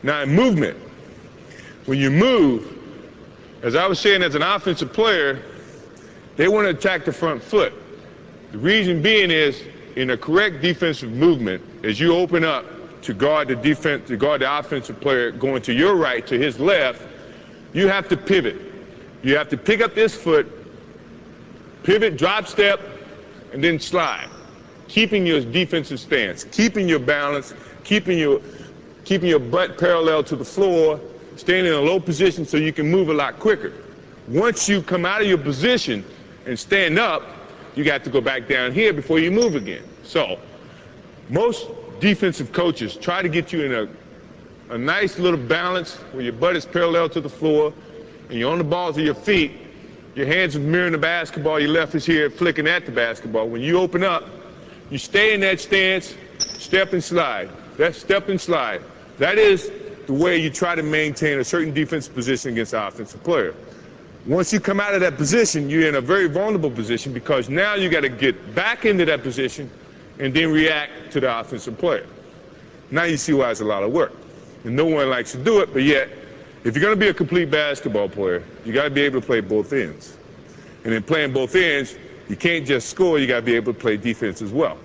Now in movement, when you move, as I was saying, as an offensive player, they want to attack the front foot. The reason being is, in a correct defensive movement, as you open up to guard the offensive player going to your right, to his left, you have to pivot. You have to pick up this foot, pivot, drop step, and then slide, keeping your defensive stance, keeping your balance, keeping your butt parallel to the floor, staying in a low position so you can move a lot quicker. Once you come out of your position and stand up, you got to go back down here before you move again. So most defensive coaches try to get you in a nice little balance where your butt is parallel to the floor and you're on the balls of your feet. Your hands are mirroring the basketball, your left is here flicking at the basketball. When you open up, you stay in that stance, step and slide. That's step and slide. That is the way you try to maintain a certain defensive position against an offensive player. Once you come out of that position, you're in a very vulnerable position because now you got to get back into that position and then react to the offensive player. Now you see why it's a lot of work. And no one likes to do it, but yet, if you're going to be a complete basketball player, you got to be able to play both ends. And in playing both ends, you can't just score, you got to be able to play defense as well.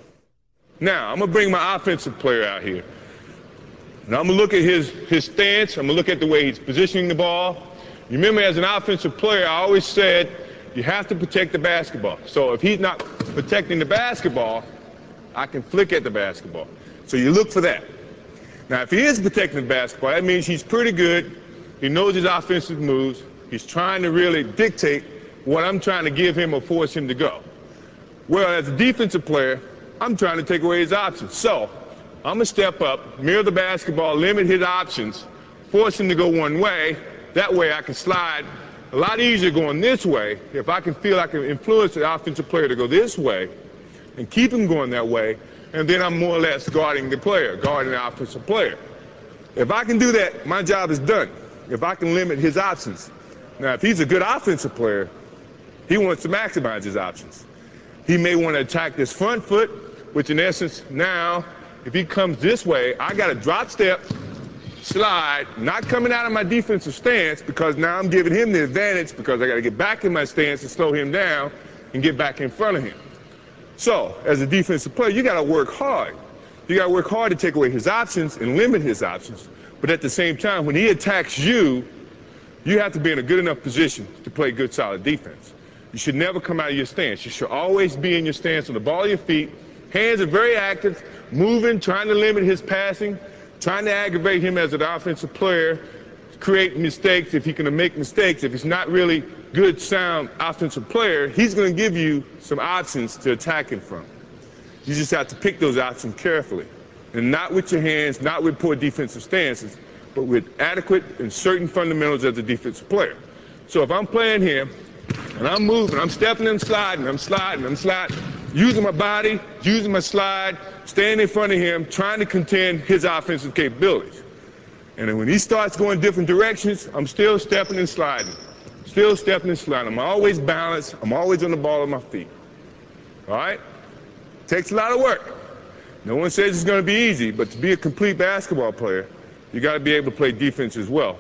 Now, I'm going to bring my offensive player out here. Now I'm going to look at his stance, I'm going to look at the way he's positioning the ball. You remember, as an offensive player, I always said you have to protect the basketball. So if he's not protecting the basketball, I can flick at the basketball. So you look for that. Now if he is protecting the basketball, that means he's pretty good. He knows his offensive moves. He's trying to really dictate what I'm trying to give him or force him to go. Well, as a defensive player, I'm trying to take away his options. So I'm going to step up, mirror the basketball, limit his options, force him to go one way. That way I can slide a lot easier going this way if I can feel I can influence the offensive player to go this way and keep him going that way, and then I'm more or less guarding the player, guarding the offensive player. If I can do that, my job is done. If I can limit his options. Now, if he's a good offensive player, he wants to maximize his options. He may want to attack this front foot, which in essence now, if he comes this way, I got to drop step, slide, not coming out of my defensive stance because now I'm giving him the advantage because I got to get back in my stance and slow him down and get back in front of him. So, as a defensive player, you got to work hard. You got to work hard to take away his options and limit his options. But at the same time, when he attacks you, you have to be in a good enough position to play good, solid defense. You should never come out of your stance. You should always be in your stance on the ball of your feet. Hands are very active, moving, trying to limit his passing, trying to aggravate him as an offensive player, create mistakes if he can make mistakes. If he's not really good, sound offensive player, he's going to give you some options to attack him from. You just have to pick those options carefully. And not with your hands, not with poor defensive stances, but with adequate and certain fundamentals as a defensive player. So if I'm playing here, and I'm moving, I'm stepping and sliding, I'm sliding, using my body, using my slide, staying in front of him, trying to contend his offensive capabilities. And then when he starts going different directions, I'm still stepping and sliding. Still stepping and sliding. I'm always balanced. I'm always on the ball of my feet. All right? Takes a lot of work. No one says it's going to be easy, but to be a complete basketball player, you got to be able to play defense as well.